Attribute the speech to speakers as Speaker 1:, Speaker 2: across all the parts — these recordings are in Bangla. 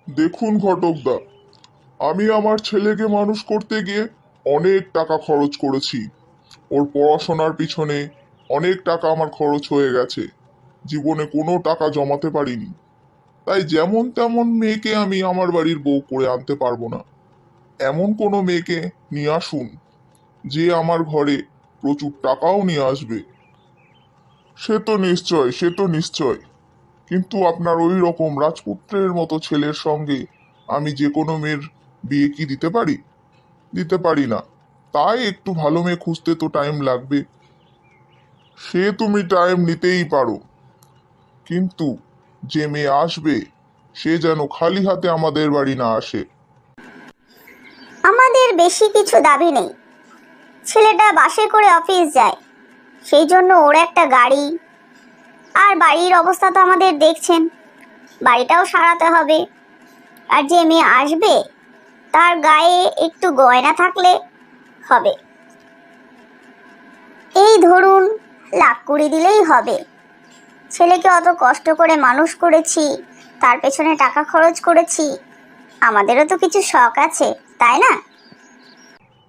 Speaker 1: দেখুন ঘটকদা, আমি আমার ছেলেকে মানুষ করতে গিয়ে অনেক টাকা খরচ করেছি। ওর পড়াশোনার পিছনে অনেক টাকা আমার খরচ হয়ে গেছে। জীবনে কোনো টাকা জমাতে পারিনি। তাই যেমন তেমন মেয়েকে আমি আমার বাড়ির বউ করে আনতে পারবো না। এমন কোনো মেয়েকে নিয়ে আসুন যে আমার ঘরে প্রচুর টাকাও নিয়ে আসবে। সে তো নিশ্চয়। কিন্তু আপনার ওই রকম রাজপুত্রের মতো ছেলের সঙ্গে আমি যে কোনো মেয়ের বিয়ে কি দিতে পারি? দিতে পারি না। তাই একটু ভালো মেয়ে খুঁজতে তো টাইম লাগবে। সে তুমি টাইম নিতেই পারো, কিন্তু যে মেয়ে আসবে সে যেন খালি হাতে আমাদের বাড়ি না আসে।
Speaker 2: আমাদের বেশি কিছু দাবি নেই। ছেলেটা বাসে করে অফিস যায়, সেই জন্য ওর একটা গাড়ি, আর বাড়ির অবস্থা তো আমাদের দেখছেন, বাড়িটাও সারাতে হবে। আর যে মেয়ে আসবে তার গায়ে একটু গয়না থাকলে হবে। এই ধরুন 1,20,000 দিলেই হবে। ছেলেকে অত কষ্ট করে মানুষ করেছি, তার পেছনে টাকা খরচ করেছি, আমাদেরও তো কিছু শখ আছে, তাই না?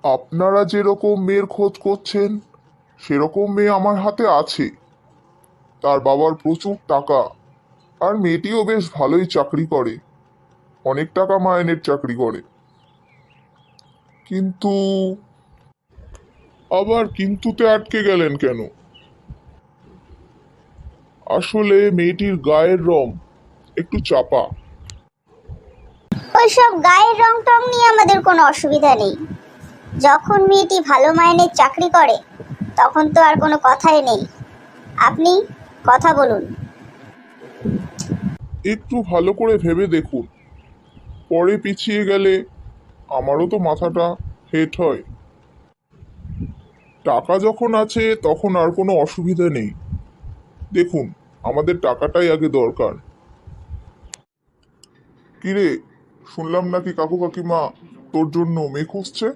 Speaker 1: আপনারা যেরকম মেয়ের খোঁজ করছেন সেরকম মেয়ে আমার হাতে আছে। তার বাবার প্রচুর টাকা, আর মেয়েটিও বেশ ভালোই চাকরি করে, অনেক টাকা মাইনের চাকরি করে। কিন্তু আবার কিন্তুতে আটকে গেলেন কেন? আসলে মেয়েটির গায়ের রং একটু চাপা।
Speaker 2: ওইসব গায়ের রং টং নিয়ে আমাদের কোনো অসুবিধা নেই। যখন মেয়েটি ভালো মাইনের চাকরি করে তখন তো আর কোনো কথাই নেই। আপনি কথা বলুন।
Speaker 1: একটু ভালো করে ভেবে দেখুন, পরে পিছিয়ে গেলে আমারও তো মাথাটা হেট হয়। টাকা যখন আছে তখন আর কোনো অসুবিধা নেই। দেখুন, আমাদের টাকাটাই আগে দরকার। কিরে, শুনলাম নাকি কাকু কাকিমা তোর জন্য মেয়ে খুঁজছে?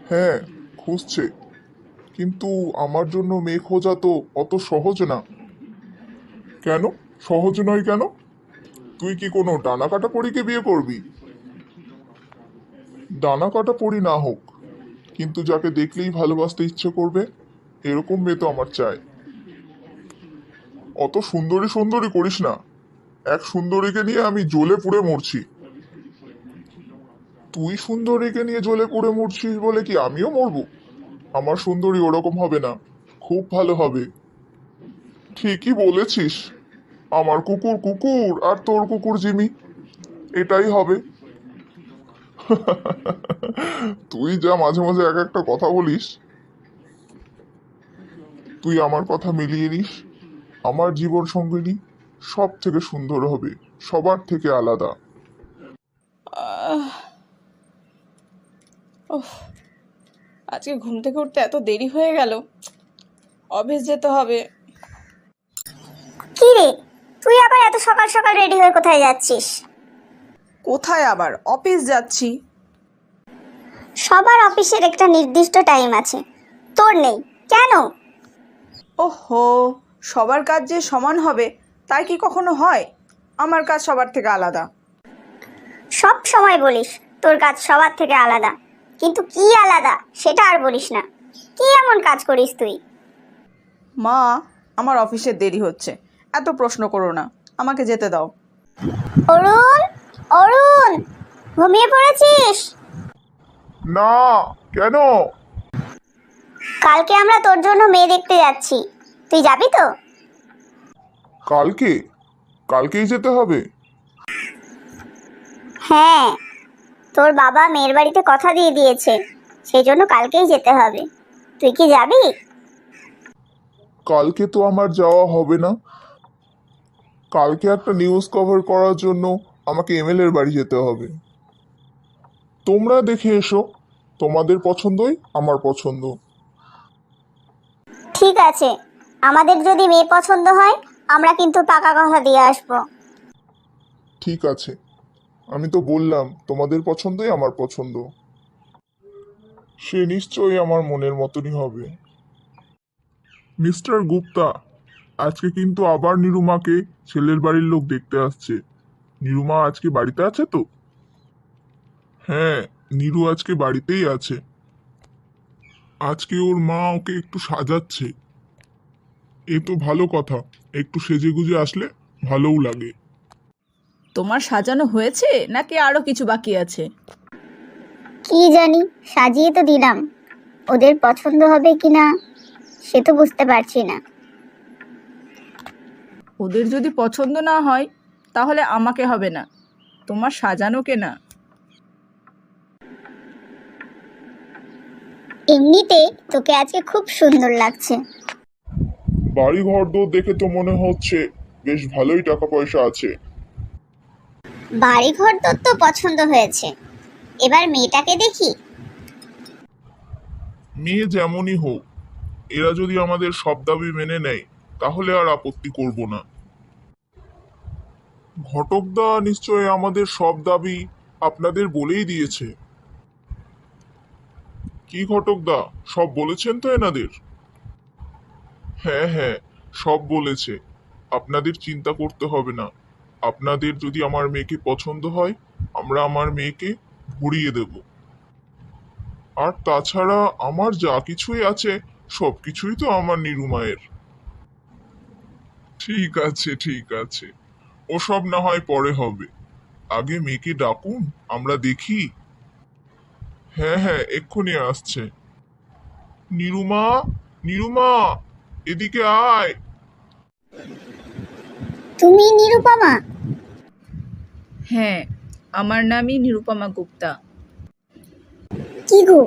Speaker 1: হ্যাঁ, খুঁজছে। কিন্তু আমার জন্য মেয়ে খোঁজা তো অত সহজ না। কেন? সহজ নয় কেন? তুই কি কোনো ডানা কাটা পরীকে বিয়ে করবি? ডানা কাটা পরি না হোক, কিন্তু যাকে দেখলেই ভালোবাসতে ইচ্ছে করবে এরকম মেয়ে তো আমার চাই। অত সুন্দরী সুন্দরী করিস না। এক সুন্দরীকে নিয়ে আমি জ্বলে পুড়ে মরছি। তুই সুন্দরীকে নিয়ে জ্বলে পুড়ে মরছিস বলে কি আমিও মরবো? আমার সুন্দরী ওরকম হবে না, খুব ভালো হবে। ঠিকই বলেছিস। আমার কুকুর কুকুর আর তোর কুকুর জিমি, এটাই হবে। তুই যা মাঝে মাঝে এক একটা কথা বলিস। তুই আমার কথা মিলিয়ে নিস। আমার জীবন সঙ্গিনী সব থেকে সুন্দর হবে, সবার থেকে আলাদা।
Speaker 3: আহ, ওহ, আজকে ঘুম থেকে উঠতে এত দেরি হয়ে গেল। অফিস যেতে হবে।
Speaker 2: কি রে, তুই আবার এত সকাল সকাল রেডি হয়ে কোথায় যাচ্ছিস?
Speaker 3: কোথায় আবার, অফিস যাচ্ছি।
Speaker 2: সবার অফিসের একটা নির্দিষ্ট টাইম আছে, তোর নেই কেন?
Speaker 3: ওহো, সবার কাজ যে সমান হবে তাই কি কখনো হয়? আমার কাজ সবার থেকে আলাদা।
Speaker 2: সব সময় বলিস তোর কাজ সবার থেকে আলাদা, কিন্তু কি আলাদা সেটা আর বলিস না। কি এমন কাজ করিস তুই?
Speaker 3: মা, আমার অফিসে দেরি হচ্ছে, এত প্রশ্ন করো না, আমাকে যেতে দাও।
Speaker 2: অরুণ, অরুণ, ঘুমিয়ে পড়েছিস?
Speaker 1: না, কেন?
Speaker 2: কালকে আমরা তোর জন্য মেয়ে দেখতে যাচ্ছি, তুই যাবি তো?
Speaker 1: কালকে? কালকেই যেতে হবে?
Speaker 2: হ্যাঁ, তোর বাবা মেয়ের বাড়িতে কথা দিয়ে দিয়েছে, সেই জন্য কালকেই যেতে হবে। তুই কি যাবি?
Speaker 1: কালকে তো আমার যাওয়া হবে না। কালকে একটা নিউজ কভার করার জন্য আমাকে এমএলএর বাড়ি যেতে হবে। তোমরা দেখে এসো, তোমাদের পছন্দই আমার পছন্দ।
Speaker 2: ঠিক আছে, আমাদের যদি মেয়ে পছন্দ হয় আমরা কিন্তু পাকা কথা দিয়ে আসবো।
Speaker 1: ঠিক আছে, আমি তো বললাম তোমাদের পছন্দই আমার পছন্দ। সে নিশ্চয়ই আমার মনের মতনই হবে। মিস্টার গুপ্তা, আজকে কিন্তু আবার নিরুমাকে ছেলের বাড়ির লোক দেখতে আসছে। নিরুমা আজকে বাড়িতে আছে তো? হ্যাঁ, নিরু আজকে বাড়িতেই আছে। আজকে ওর মা ওকে একটু সাজাচ্ছে। এ তো ভালো কথা, একটু সেজেগুজে আসলে ভালোও লাগে।
Speaker 3: তোমার সাজানো হয়েছে নাকি আরো কিছু বাকি আছে?
Speaker 2: কি জানি, সাজিয়ে তো দিলাম, ওদের পছন্দ হবে কিনা সে তো বুঝতে পারছি না।
Speaker 3: ওদের যদি পছন্দ না হয় তাহলে আমাকে হবে না, তোমার সাজানোকে না।
Speaker 2: এমনিতে তোকে আজকে খুব সুন্দর লাগছে।
Speaker 1: বাড়ি ঘর দোর দেখে তো মনে হচ্ছে বেশ ভালোই টাকা পয়সা আছে।
Speaker 2: বাড়ি ঘর তোর তো পছন্দ হয়েছে, এবার মেয়েটাকে দেখি।
Speaker 1: মেয়ে যেমনই হোক, এরা যদি আমাদের সব দাবি মেনে নেয় তাহলে আর আপত্তি করব না। ঘটকদা নিশ্চয় আমাদের সব দাবি আপনাদের বলেই দিয়েছে। কি ঘটকদা, সব বলেছেন তো এনাদের? হ্যাঁ হ্যাঁ, সব বলেছে। আপনাদের চিন্তা করতে হবে না। আপনাদের যদি আমার মেয়েকে পছন্দ হয়, আমরা আমার মেয়েকে ভরিয়ে দেব। আর তাছাড়া আমার যা কিছুই আছে সব কিছুই তো আমার নিরুমায়ের। ঠিক আছে ঠিক আছে, ওসব না হয় পরে হবে। আগে মেয়েকে ডাকুন, আমরা দেখি। হ্যাঁ হ্যাঁ, এক্ষুনি আসছে। নিরুমা, নিরুমা, এদিকে আয়।
Speaker 2: তুমি নিরুপমা?
Speaker 3: হ্যাঁ, আমার নামই নিরুপমা গুপ্তা।
Speaker 2: কি গো,